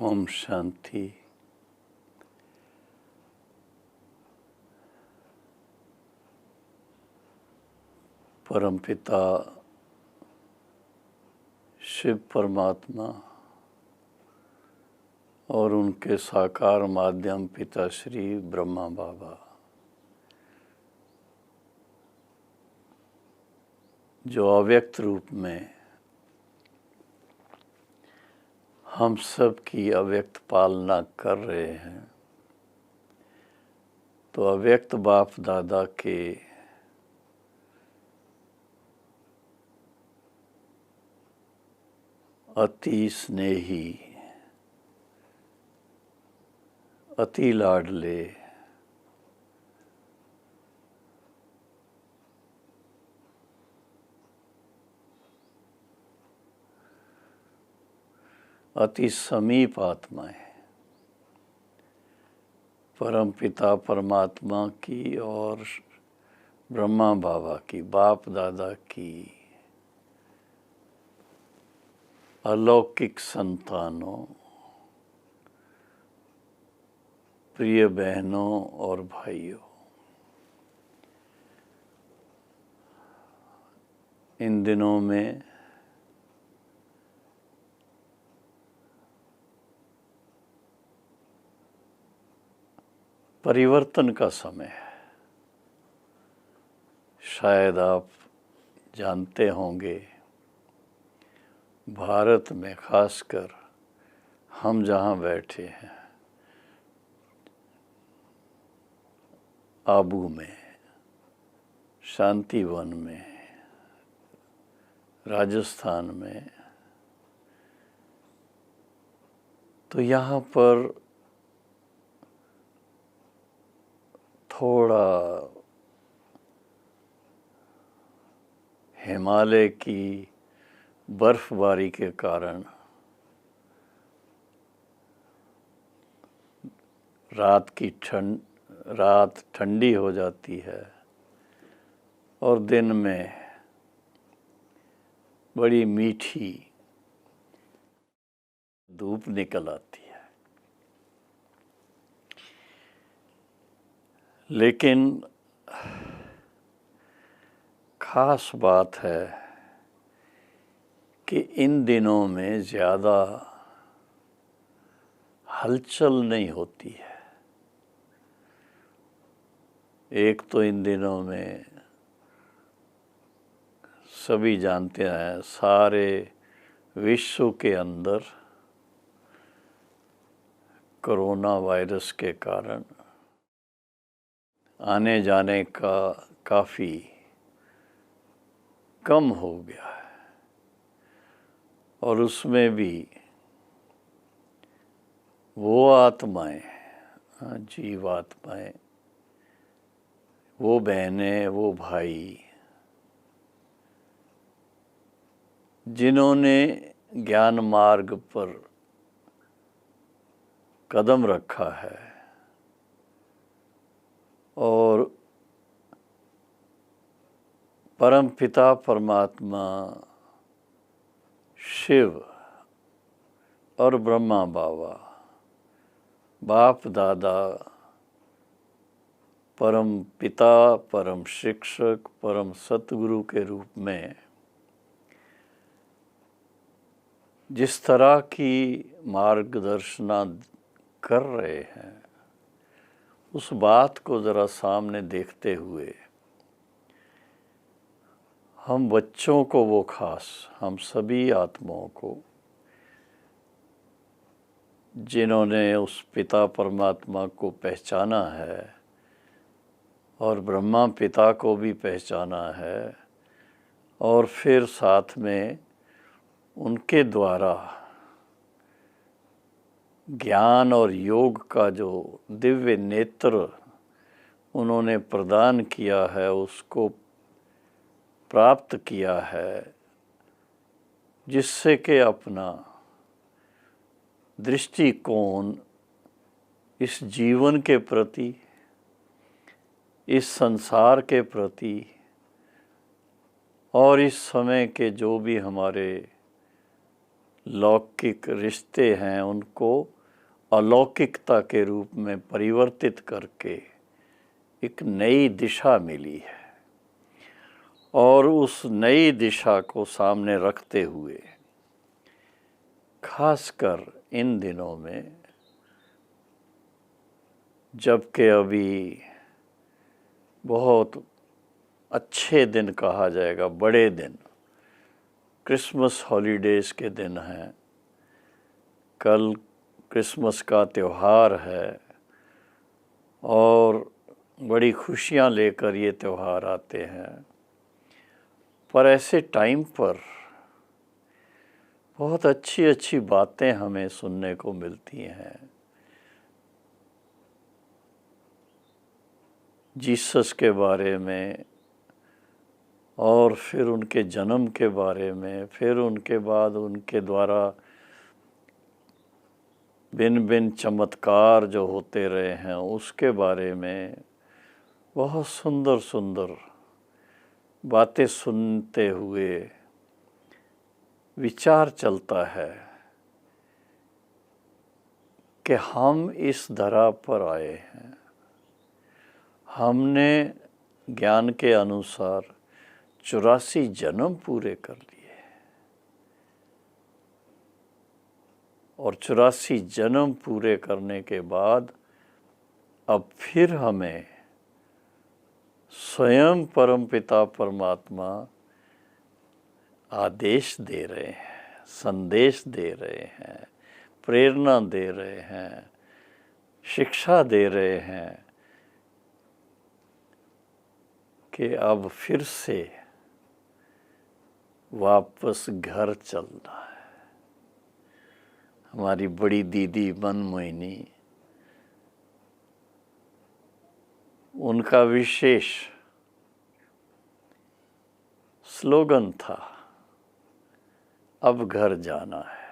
ओम शांति। परमपिता शिव परमात्मा और उनके साकार माध्यम पिता श्री ब्रह्मा बाबा जो अव्यक्त रूप में हम सब की अव्यक्त पालना कर रहे हैं, तो अव्यक्त बाप दादा के अति स्नेही, अति लाडले, अति समीप आत्माएं परम पिता परमात्मा की और ब्रह्मा बाबा की, बाप दादा की अलौकिक संतानों, प्रिय बहनों और भाइयों, इन दिनों में परिवर्तन का समय है। शायद आप जानते होंगे, भारत में खासकर हम जहाँ बैठे हैं, आबू में, शांतिवन में, राजस्थान में, तो यहाँ पर थोड़ा हिमालय की बर्फबारी के कारण रात ठंडी हो जाती है और दिन में बड़ी मीठी धूप निकल आती है। लेकिन खास बात है कि इन दिनों में ज़्यादा हलचल नहीं होती है। एक तो इन दिनों में सभी जानते हैं, सारे विश्व के अंदर कोरोना वायरस के कारण आने जाने का काफ़ी कम हो गया है, और उसमें भी वो आत्माएं, जीवात्माएं, वो बहनें, वो भाई जिन्होंने ज्ञान मार्ग पर कदम रखा है और परम पिता परमात्मा शिव और ब्रह्मा बाबा, बाप दादा, परम पिता, परम शिक्षक, परम सतगुरु के रूप में जिस तरह की मार्गदर्शना कर रहे हैं, उस बात को ज़रा सामने देखते हुए हम बच्चों को, वो खास हम सभी आत्माओं को जिन्होंने उस पिता परमात्मा को पहचाना है और ब्रह्मा पिता को भी पहचाना है, और फिर साथ में उनके द्वारा ज्ञान और योग का जो दिव्य नेत्र उन्होंने प्रदान किया है, उसको प्राप्त किया है, जिससे कि अपना दृष्टिकोण इस जीवन के प्रति, इस संसार के प्रति और इस समय के जो भी हमारे लौकिक रिश्ते हैं, उनको अलौकिकता के रूप में परिवर्तित करके एक नई दिशा मिली है। और उस नई दिशा को सामने रखते हुए खासकर इन दिनों में, जबकि अभी बहुत अच्छे दिन कहा जाएगा, बड़े दिन, क्रिसमस हॉलीडेज़ के दिन हैं, कल क्रिसमस का त्यौहार है और बड़ी खुशियां लेकर ये त्यौहार आते हैं। पर ऐसे टाइम पर बहुत अच्छी अच्छी बातें हमें सुनने को मिलती हैं। जीसस के बारे में, और फिर उनके जन्म के बारे में, फिर उनके बाद उनके द्वारा भिन्न भिन्न चमत्कार जो होते रहे हैं उसके बारे में बहुत सुंदर सुंदर बातें सुनते हुए विचार चलता है कि हम इस धरा पर आए हैं, हमने ज्ञान के अनुसार 84 जन्म पूरे कर लिए और 84 जन्म पूरे करने के बाद अब फिर हमें स्वयं परमपिता परमात्मा आदेश दे रहे हैं, संदेश दे रहे हैं, प्रेरणा दे रहे हैं, शिक्षा दे रहे हैं कि अब फिर से वापस घर चलना है। हमारी बड़ी दीदी मनमोहिनी, उनका विशेष स्लोगन था, अब घर जाना है।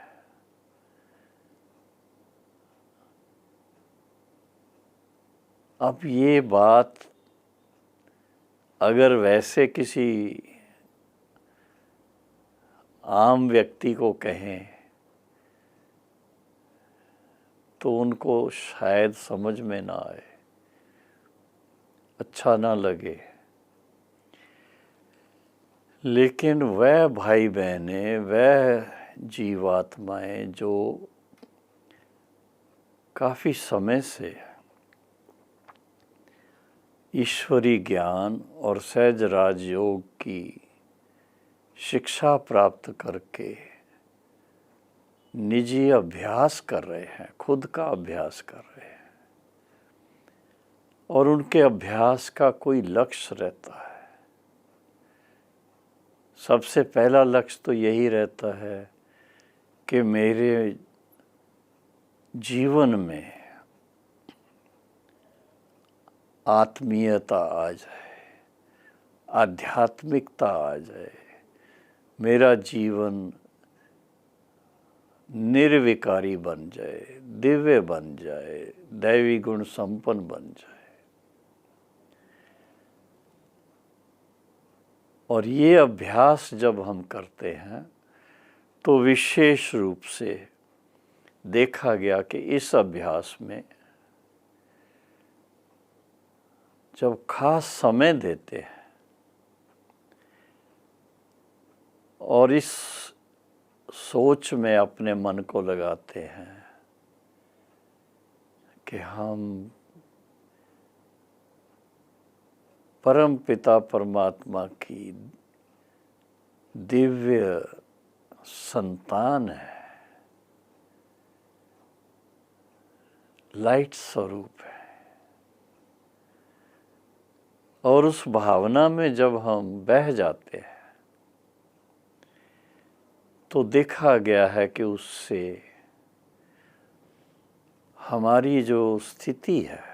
अब ये बात अगर वैसे किसी आम व्यक्ति को कहें तो उनको शायद समझ में ना आए, अच्छा ना लगे। लेकिन वह भाई बहनें, वह जीवात्माएं जो काफ़ी समय से ईश्वरी ज्ञान और सहज राजयोग की शिक्षा प्राप्त करके निजी अभ्यास कर रहे हैं, खुद का अभ्यास कर रहे हैं, और उनके अभ्यास का कोई लक्ष्य रहता है। सबसे पहला लक्ष्य तो यही रहता है कि मेरे जीवन में आत्मीयता आ जाए, आध्यात्मिकता आ जाए, मेरा जीवन निर्विकारी बन जाए, दिव्य बन जाए, दैवी गुण संपन्न बन जाए। और ये अभ्यास जब हम करते हैं तो विशेष रूप से देखा गया कि इस अभ्यास में जब खास समय देते हैं और इस सोच में अपने मन को लगाते हैं कि हम परम पिता परमात्मा की दिव्य संतान है, लाइट स्वरूप है, और उस भावना में जब हम बह जाते हैं तो देखा गया है कि उससे हमारी जो स्थिति है,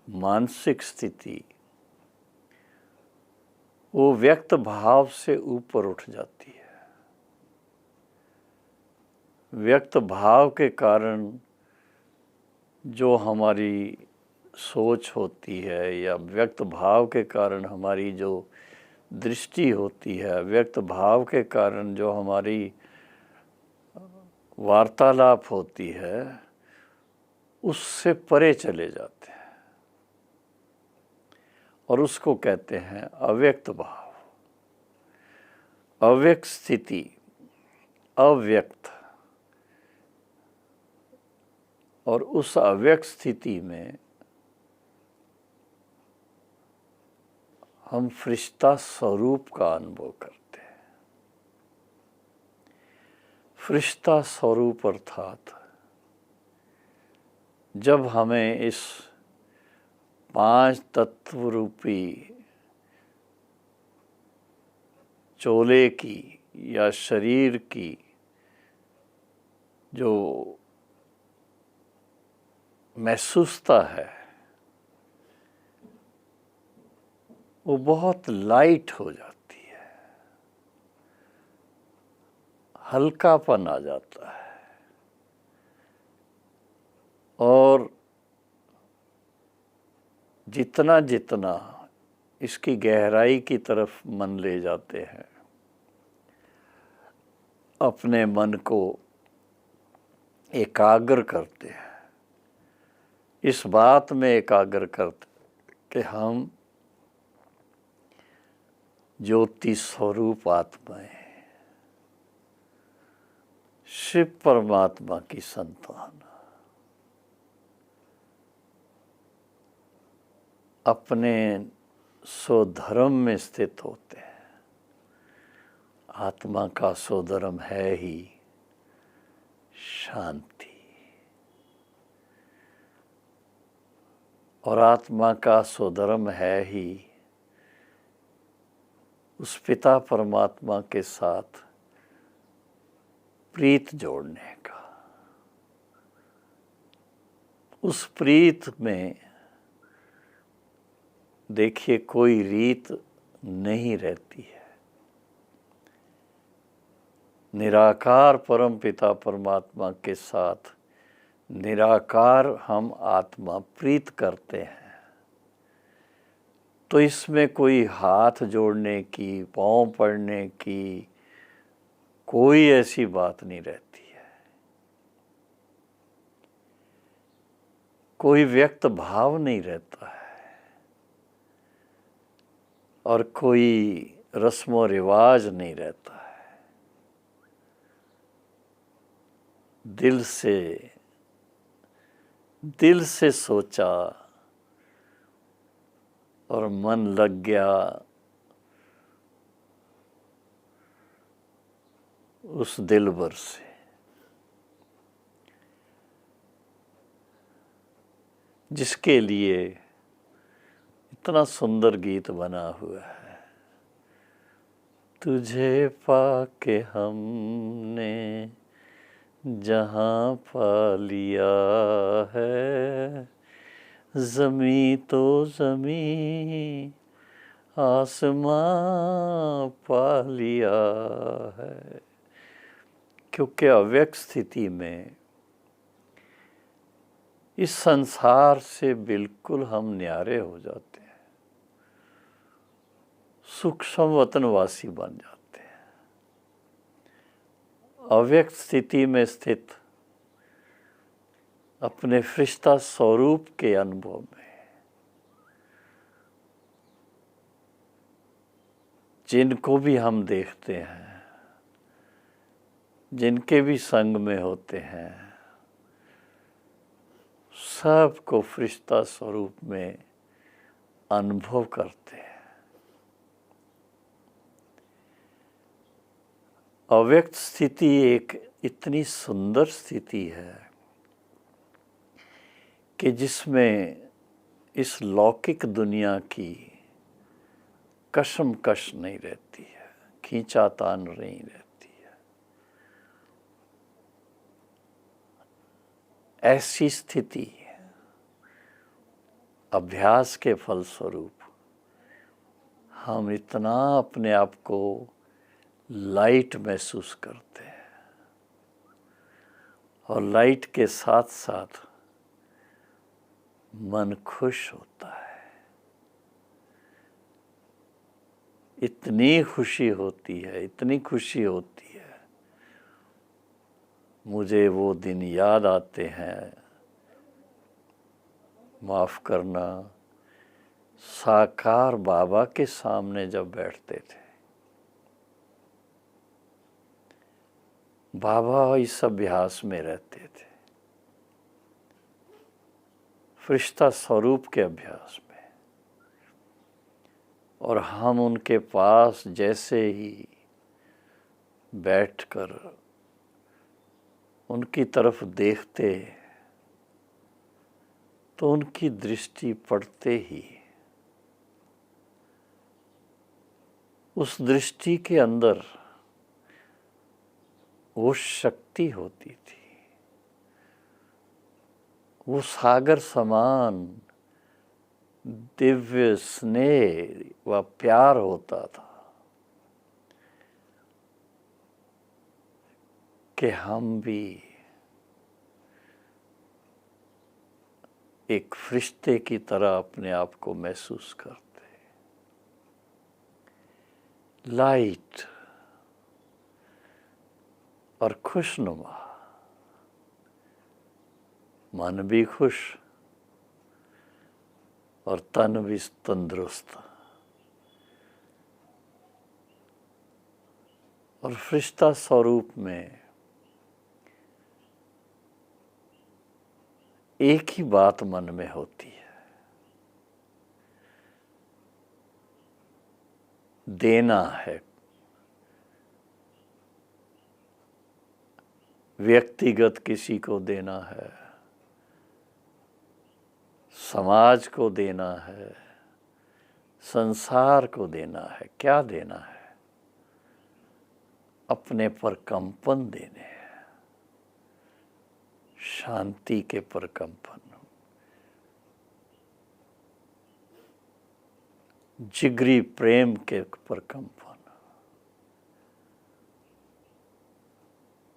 मानसिक स्थिति, वो व्यक्त भाव से ऊपर उठ जाती है। व्यक्त भाव के कारण जो हमारी सोच होती है, या व्यक्त भाव के कारण हमारी जो दृष्टि होती है, व्यक्त भाव के कारण जो हमारी वार्तालाप होती है उससे परे चले जाते हैं और उसको कहते हैं अव्यक्त भाव, अव्यक्त स्थिति, अव्यक्त। और उस अव्यक्त स्थिति में हम फरिश्ता स्वरूप का अनुभव करते हैं। फरिश्ता स्वरूप अर्थात जब हमें इस 5 तत्व रूपी चोले की या शरीर की जो महसूसता है वो बहुत लाइट हो जाती है, हल्कापन आ जाता है और जितना जितना इसकी गहराई की तरफ मन ले जाते हैं, अपने मन को एकाग्र करते हैं, इस बात में एकाग्र करते कि हम ज्योति स्वरूप आत्माएं, शिव परमात्मा की संतान, अपने स्वधर्म में स्थित होते हैं। आत्मा का स्वधर्म है ही शांति, और आत्मा का स्वधर्म है ही उस पिता परमात्मा के साथ प्रीत जोड़ने का। उस प्रीत में देखिए कोई रीत नहीं रहती है। निराकार परम पिता परमात्मा के साथ निराकार हम आत्मा प्रीत करते हैं, तो इसमें कोई हाथ जोड़ने की, पाँव पड़ने की कोई ऐसी बात नहीं रहती है। कोई व्यक्त भाव नहीं रहता है और कोई रस्मो रिवाज नहीं रहता है। दिल से सोचा और मन लग गया उस दिलबर से। जिसके लिए इतना सुंदर गीत बना हुआ है, तुझे पाके हमने जहाँ पा लिया है, ज़मीं तो ज़मीं आसमां पा लिया है। क्योंकि अव्यक्त स्थिति में इस संसार से बिल्कुल हम न्यारे हो जाते हैं, सूक्ष्म वतनवासी बन जाते हैं। अव्यक्त स्थिति में स्थित अपने फरिश्ता स्वरूप के अनुभव में जिनको भी हम देखते हैं, जिनके भी संग में होते हैं, सबको फरिश्ता स्वरूप में अनुभव करते हैं। अव्यक्त स्थिति एक इतनी सुंदर स्थिति है कि जिसमें इस लौकिक दुनिया की कशमकश नहीं रहती है, खींचातान नहीं रहती है। ऐसी स्थिति अभ्यास के फलस्वरूप हम इतना अपने आप को लाइट महसूस करते हैं और लाइट के साथ साथ मन खुश होता है। इतनी खुशी होती है, इतनी खुशी होती है मुझे वो दिन याद आते हैं, माफ़ करना, साकार बाबा के सामने जब बैठते थे। बाबा इस अभ्यास में रहते थे, फरिश्ता स्वरूप के अभ्यास में, और हम उनके पास जैसे ही बैठकर उनकी तरफ देखते तो उनकी दृष्टि पड़ते ही उस दृष्टि के अंदर वो शक्ति होती थी, वो सागर समान दिव्य स्नेह व प्यार होता था कि हम भी एक फरिश्ते की तरह अपने आप को महसूस करते। लाइट और खुशनुमा, मन भी खुश और तन भी तंदुरुस्त, और फरिश्ता स्वरूप में एक ही बात मन में होती है, देना है। व्यक्तिगत किसी को देना है, समाज को देना है, संसार को देना है। क्या देना है? अपने प्रकंपन देने हैं, शांति के प्रकंपन, जिगरी प्रेम के प्रकंपन,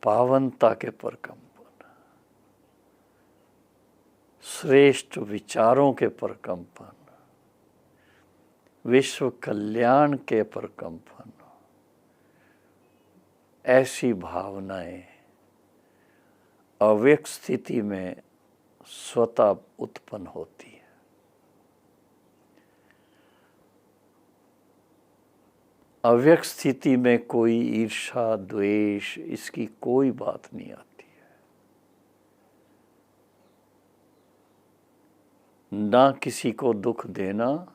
पावनता के प्रकंपन, श्रेष्ठ विचारों के प्रकंपन, विश्व कल्याण के प्रकंपन। ऐसी भावनाएं अव्यक्त स्थिति में स्वतः उत्पन्न होती है। अव्यक्त स्थिति में कोई ईर्ष्या द्वेष इसकी कोई बात नहीं आती है, ना किसी को दुख देना,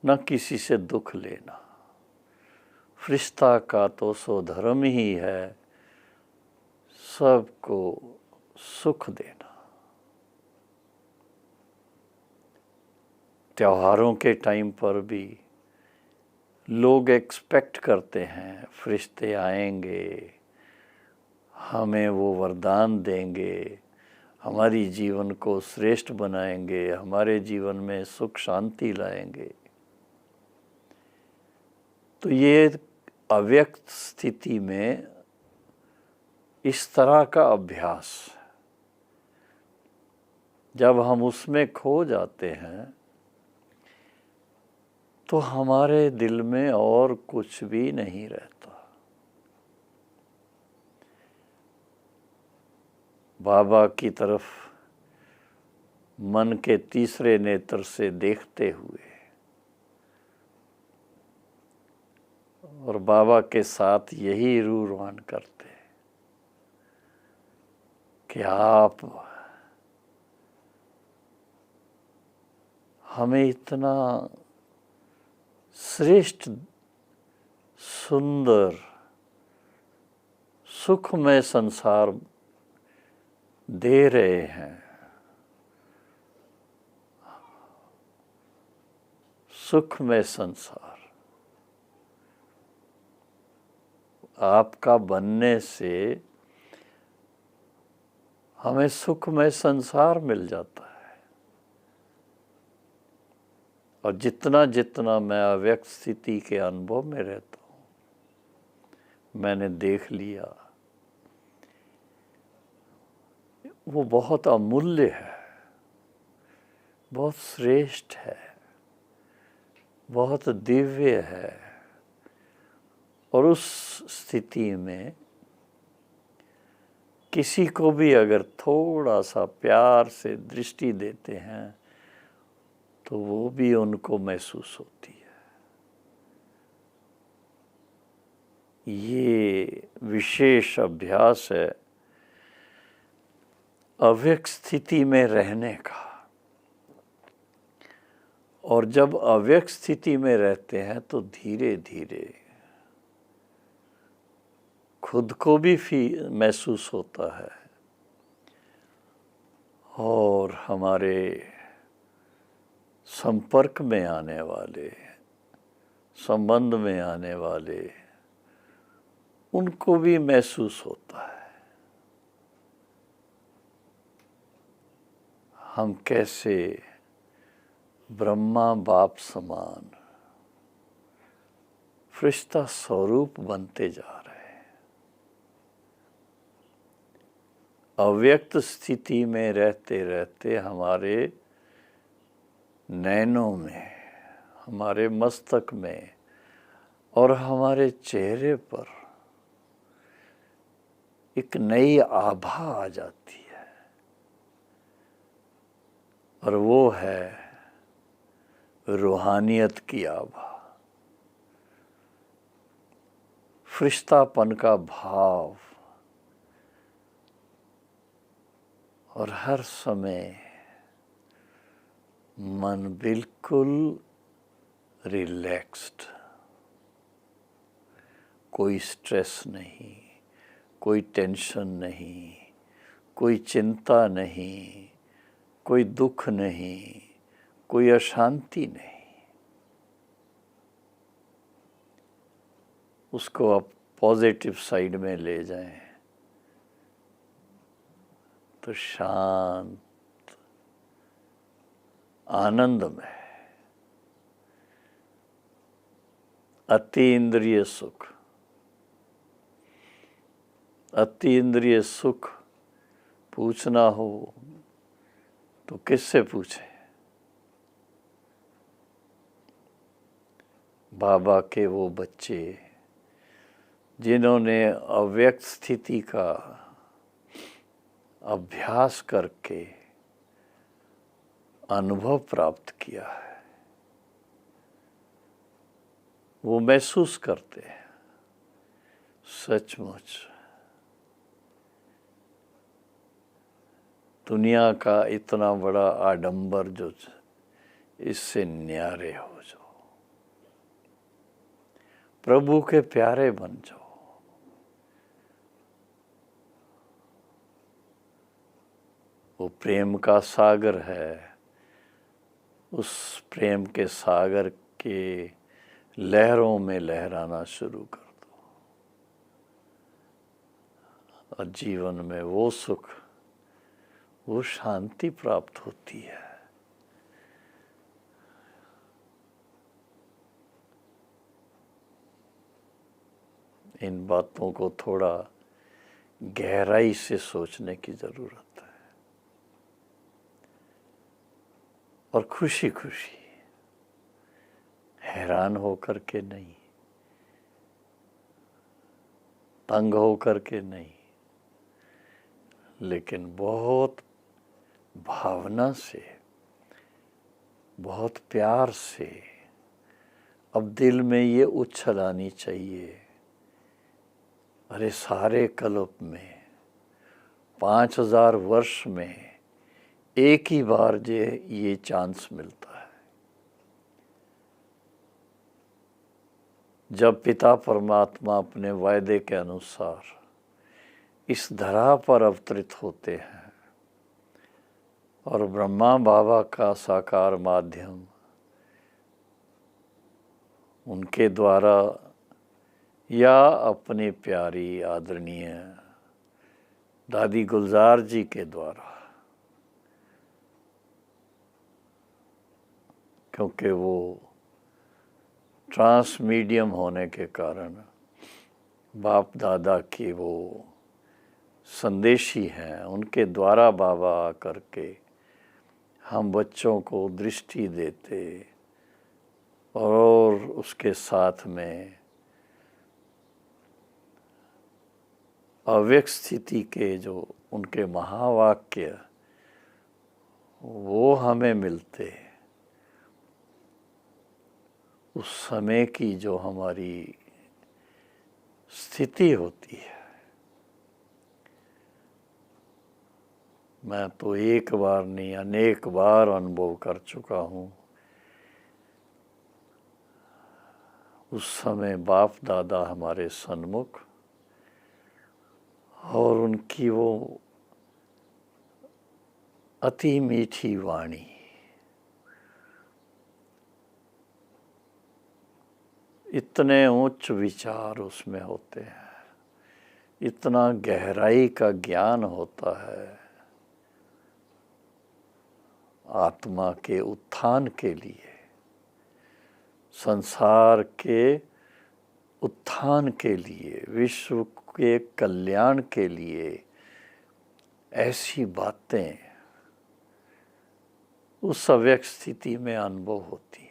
ना किसी से दुख लेना। फरिश्ता का तो सो धर्म ही है सबको सुख देना। त्योहारों के टाइम पर भी लोग एक्सपेक्ट करते हैं फरिश्ते आएंगे, हमें वो वरदान देंगे, हमारी जीवन को श्रेष्ठ बनाएंगे, हमारे जीवन में सुख शांति लाएंगे। तो ये अव्यक्त स्थिति में इस तरह का अभ्यास, जब हम उसमें खो जाते हैं तो हमारे दिल में और कुछ भी नहीं रहता। बाबा की तरफ मन के तीसरे नेत्र से देखते हुए और बाबा के साथ यही रूरवान करते कि आप हमें इतना श्रेष्ठ सुंदर सुखमय संसार दे रहे हैं, सुखमय संसार। आपका बनने से हमें सुखमय संसार मिल जाता है। और जितना जितना मैं अव्यक्त स्थिति के अनुभव में रहता हूँ, मैंने देख लिया वो बहुत अमूल्य है, बहुत श्रेष्ठ है, बहुत दिव्य है। और उस स्थिति में किसी को भी अगर थोड़ा सा प्यार से दृष्टि देते हैं तो वो भी उनको महसूस होती है। ये विशेष अभ्यास है अव्यक्त स्थिति में रहने का। और जब अव्यक्त स्थिति में रहते हैं तो धीरे धीरे खुद को भी महसूस होता है और हमारे संपर्क में आने वाले, संबंध में आने वाले, उनको भी महसूस होता है। हम कैसे ब्रह्मा बाप समान फरिश्ता स्वरूप बनते जा रहे हैं। अव्यक्त स्थिति में रहते रहते हमारे नैनों में, हमारे मस्तक में और हमारे चेहरे पर एक नई आभा आ जाती है और वो है रूहानियत की आभा, फरिश्तापन का भाव। और हर समय मन बिल्कुल रिलैक्स्ड, कोई स्ट्रेस नहीं, कोई टेंशन नहीं, कोई चिंता नहीं, कोई दुख नहीं, कोई अशांति नहीं। उसको आप पॉजिटिव साइड में ले जाएं तो शांत, आनंदमय, अतीन्द्रिय सुख। अतीन्द्रिय सुख पूछना हो तो किससे पूछे? बाबा के वो बच्चे जिन्होंने अव्यक्त स्थिति का अभ्यास करके अनुभव प्राप्त किया है, वो महसूस करते हैं सचमुच दुनिया का इतना बड़ा आडंबर जो इससे न्यारे हो जाओ, प्रभु के प्यारे बन जाओ। वो प्रेम का सागर है, उस प्रेम के सागर के लहरों में लहराना शुरू कर दो और जीवन में वो सुख, वो शांति प्राप्त होती है। इन बातों को थोड़ा गहराई से सोचने की जरूरत है और खुशी खुशी, हैरान होकर के नहीं, तंग होकर के नहीं, लेकिन बहुत भावना से, बहुत प्यार से अब दिल में ये उछल आनी चाहिए, अरे सारे कल्प में 5000 वर्ष में एक ही बार ये चांस मिलता है जब पिता परमात्मा अपने वायदे के अनुसार इस धरा पर अवतरित होते हैं और ब्रह्मा बाबा का साकार माध्यम उनके द्वारा या अपनी प्यारी आदरणीय दादी गुलजार जी के द्वारा, क्योंकि वो ट्रांस मीडियम होने के कारण बाप दादा की वो संदेशी हैं, उनके द्वारा बाबा आकर के हम बच्चों को दृष्टि देते और उसके साथ में अव्यक्त स्थिति के जो उनके महावाक्य वो हमें मिलते, उस समय की जो हमारी स्थिति होती है, मैं तो एक बार नहीं अनेक बार अनुभव कर चुका हूँ। उस समय बाप दादा हमारे सन्मुख और उनकी वो अति मीठी वाणी, इतने उच्च विचार उसमें होते हैं, इतना गहराई का ज्ञान होता है आत्मा के उत्थान के लिए, संसार के उत्थान के लिए, विश्व के कल्याण के लिए। ऐसी बातें उस अव्यक्त स्थिति में अनुभव होती है।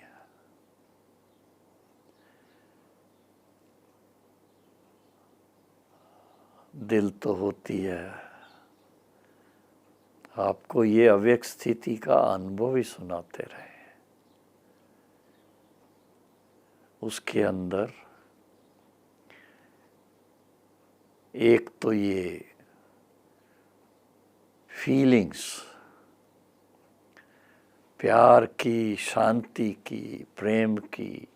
दिल तो होती है आपको ये अव्यक्त स्थिति का अनुभव ही सुनाते रहे। उसके अंदर एक तो ये फीलिंग्स, प्यार की, शांति की, प्रेम की,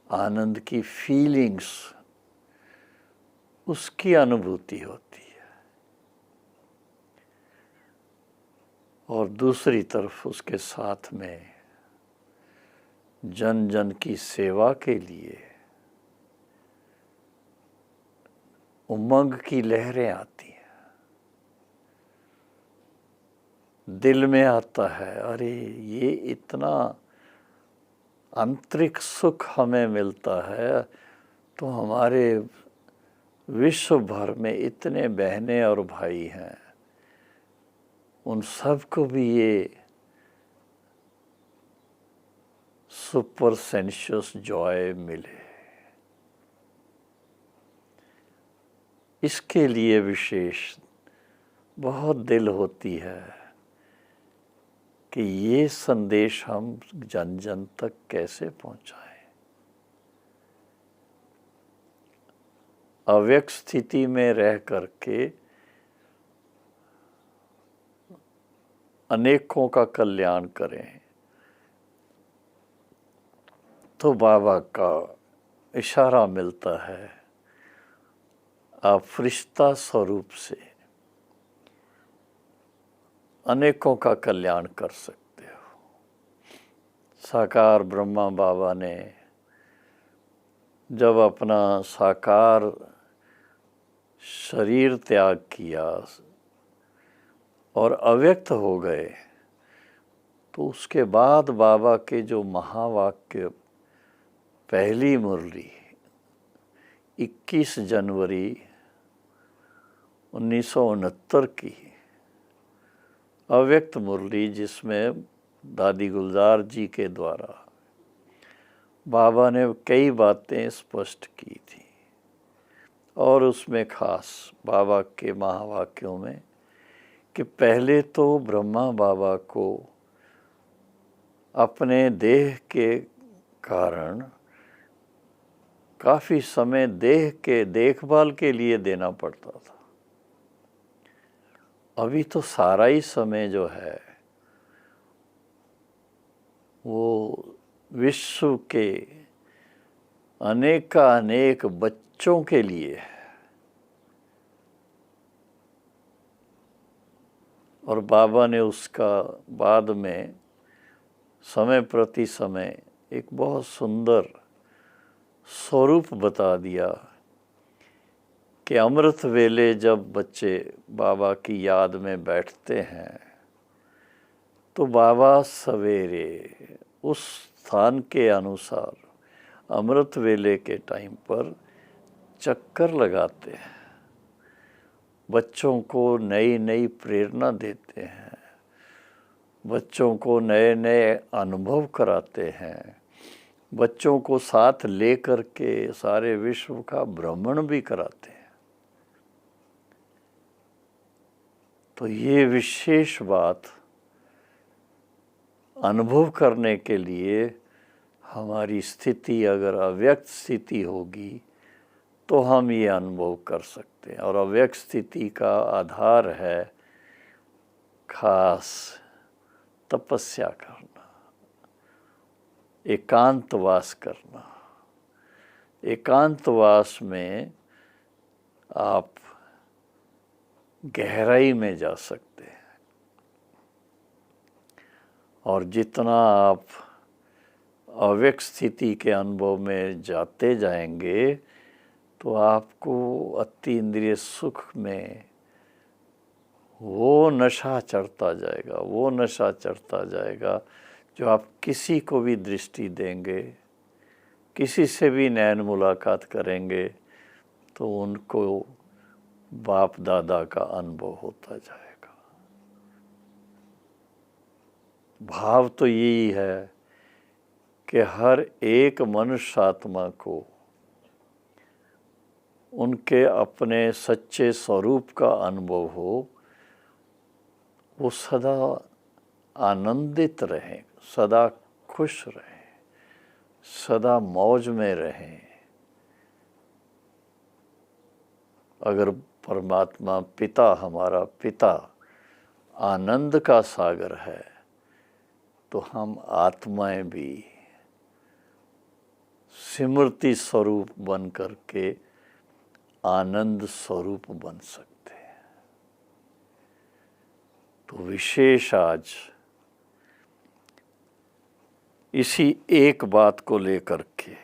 आनंद की फीलिंग्स, उसकी अनुभूति होती है। और दूसरी तरफ उसके साथ में जन जन की सेवा के लिए उमंग की लहरें आती हैं। दिल में आता है, अरे ये इतना आंतरिक सुख हमें मिलता है, तो हमारे विश्व भर में इतने बहनें और भाई हैं, उन सबको भी ये सुपर सेंशियस जॉय मिले। इसके लिए विशेष बहुत दिल होती है कि ये संदेश हम जन जन तक कैसे पहुंचाएं। अव्यक्त स्थिति में रह करके अनेकों का कल्याण करें, तो बाबा का इशारा मिलता है, आप फरिश्ता स्वरूप से अनेकों का कल्याण कर सकते हो। साकार ब्रह्मा बाबा ने जब अपना साकार शरीर त्याग किया और अव्यक्त हो गए, तो उसके बाद बाबा के जो महावाक्य, पहली मुरली 21 जनवरी 1969 की अव्यक्त मुरली, जिसमें दादी गुलजार जी के द्वारा बाबा ने कई बातें स्पष्ट की थी, और उसमें खास बाबा के महावाक्यों में कि पहले तो ब्रह्मा बाबा को अपने देह के कारण काफ़ी समय देह के देखभाल के लिए देना पड़ता था। अभी तो सारा ही समय जो है वो विश्व के अनेक बच्चों के लिए है। और बाबा ने उसका बाद में समय प्रति समय एक बहुत सुंदर स्वरूप बता दिया कि अमृत वेले जब बच्चे बाबा की याद में बैठते हैं, तो बाबा सवेरे उस स्थान के अनुसार अमृत वेले के टाइम पर चक्कर लगाते हैं, बच्चों को नई नई प्रेरणा देते हैं, बच्चों को नए नए अनुभव कराते हैं, बच्चों को साथ लेकर के सारे विश्व का भ्रमण भी कराते हैं। तो ये विशेष बात अनुभव करने के लिए हमारी स्थिति अगर अव्यक्त स्थिति होगी तो हम ये अनुभव कर सकते हैं। और अव्यक्त स्थिति का आधार है खास तपस्या करना, एकांतवास करना। एकांतवास में आप गहराई में जा सकते हैं और जितना आप अव्यक्त स्थिति के अनुभव में जाते जाएंगे तो आपको अति इंद्रिय सुख में वो नशा चढ़ता जाएगा, वो नशा चढ़ता जाएगा जो आप किसी को भी दृष्टि देंगे, किसी से भी नैन मुलाकात करेंगे तो उनको बाप दादा का अनुभव होता जाएगा। भाव तो यही है कि हर एक मनुष्य आत्मा को उनके अपने सच्चे स्वरूप का अनुभव हो, वो सदा आनंदित रहें, सदा खुश रहें, सदा मौज में रहें। अगर परमात्मा पिता, हमारा पिता आनंद का सागर है तो हम आत्माएं भी स्मृति स्वरूप बन करके आनंद स्वरूप बन सकते हैं। तो विशेष आज इसी एक बात को लेकर के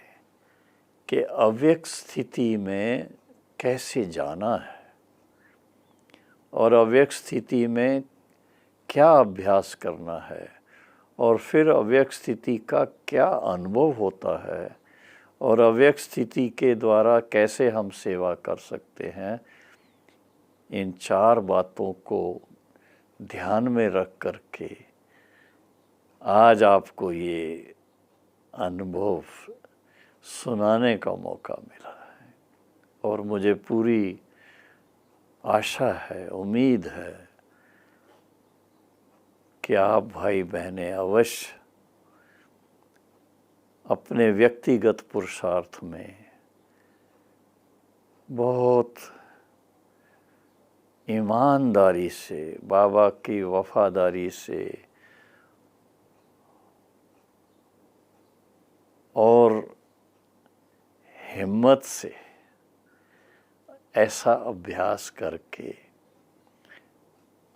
कि अव्यक्त स्थिति में कैसे जाना है और अव्यक्त स्थिति में क्या अभ्यास करना है और फिर अव्यक्त स्थिति का क्या अनुभव होता है और अव्यक्त स्थिति के द्वारा कैसे हम सेवा कर सकते हैं, इन चार बातों को ध्यान में रख कर के आज आपको ये अनुभव सुनाने का मौका मिला है। और मुझे पूरी आशा है, उम्मीद है कि आप भाई बहनें अवश्य अपने व्यक्तिगत पुरुषार्थ में बहुत ईमानदारी से, बाबा की वफादारी से और हिम्मत से ऐसा अभ्यास करके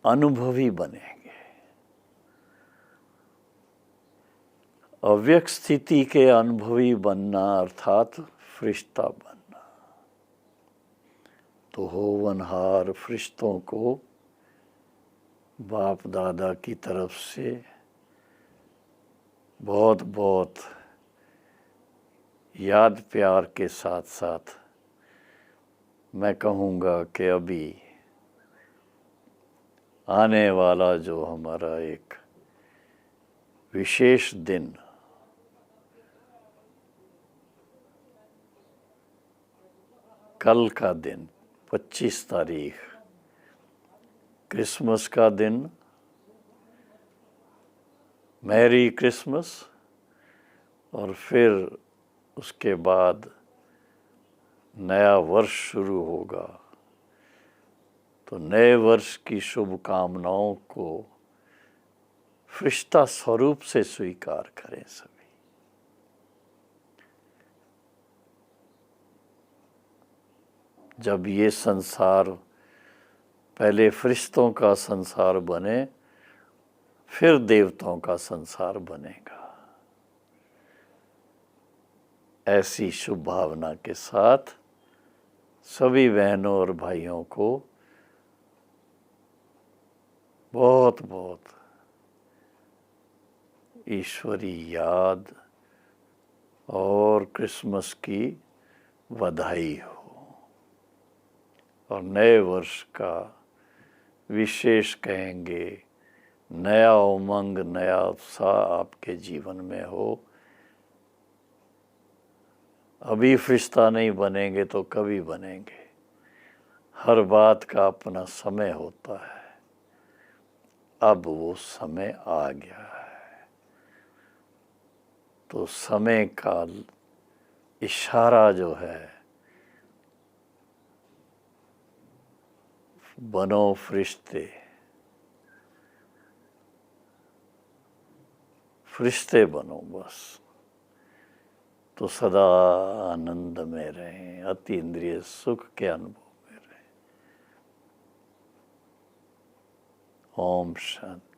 अनुभवी बनेंगे। अव्यक्त स्थिति के अनुभवी बनना अर्थात फरिश्ता बनना। तो होवनहार फरिश्तों को बाप दादा की तरफ से बहुत बहुत याद प्यार के साथ साथ मैं कहूँगा कि अभी आने वाला जो हमारा एक विशेष दिन कल का दिन 25 तारीख क्रिसमस का दिन, मैरी क्रिसमस, और फिर उसके बाद नया वर्ष शुरू होगा। तो नए वर्ष की शुभकामनाओं को फरिश्ता स्वरूप से स्वीकार करें सभी। जब ये संसार पहले फरिश्तों का संसार बने, फिर देवताओं का संसार बनेगा। ऐसी शुभ भावना के साथ सभी बहनों और भाइयों को बहुत बहुत ईश्वरी याद और क्रिसमस की बधाई हो और नए वर्ष का विशेष कहेंगे नया उमंग, नया उत्साह आपके जीवन में हो। अभी फरिश्ता नहीं बनेंगे तो कभी बनेंगे। हर बात का अपना समय होता है। अब वो समय आ गया है। तो समय का इशारा जो है, बनो फरिश्ते, फरिश्ते बनो बस, तो सदा आनंद में रहें, अति इंद्रिय सुख के अनुभव में रहें। ओम शांति।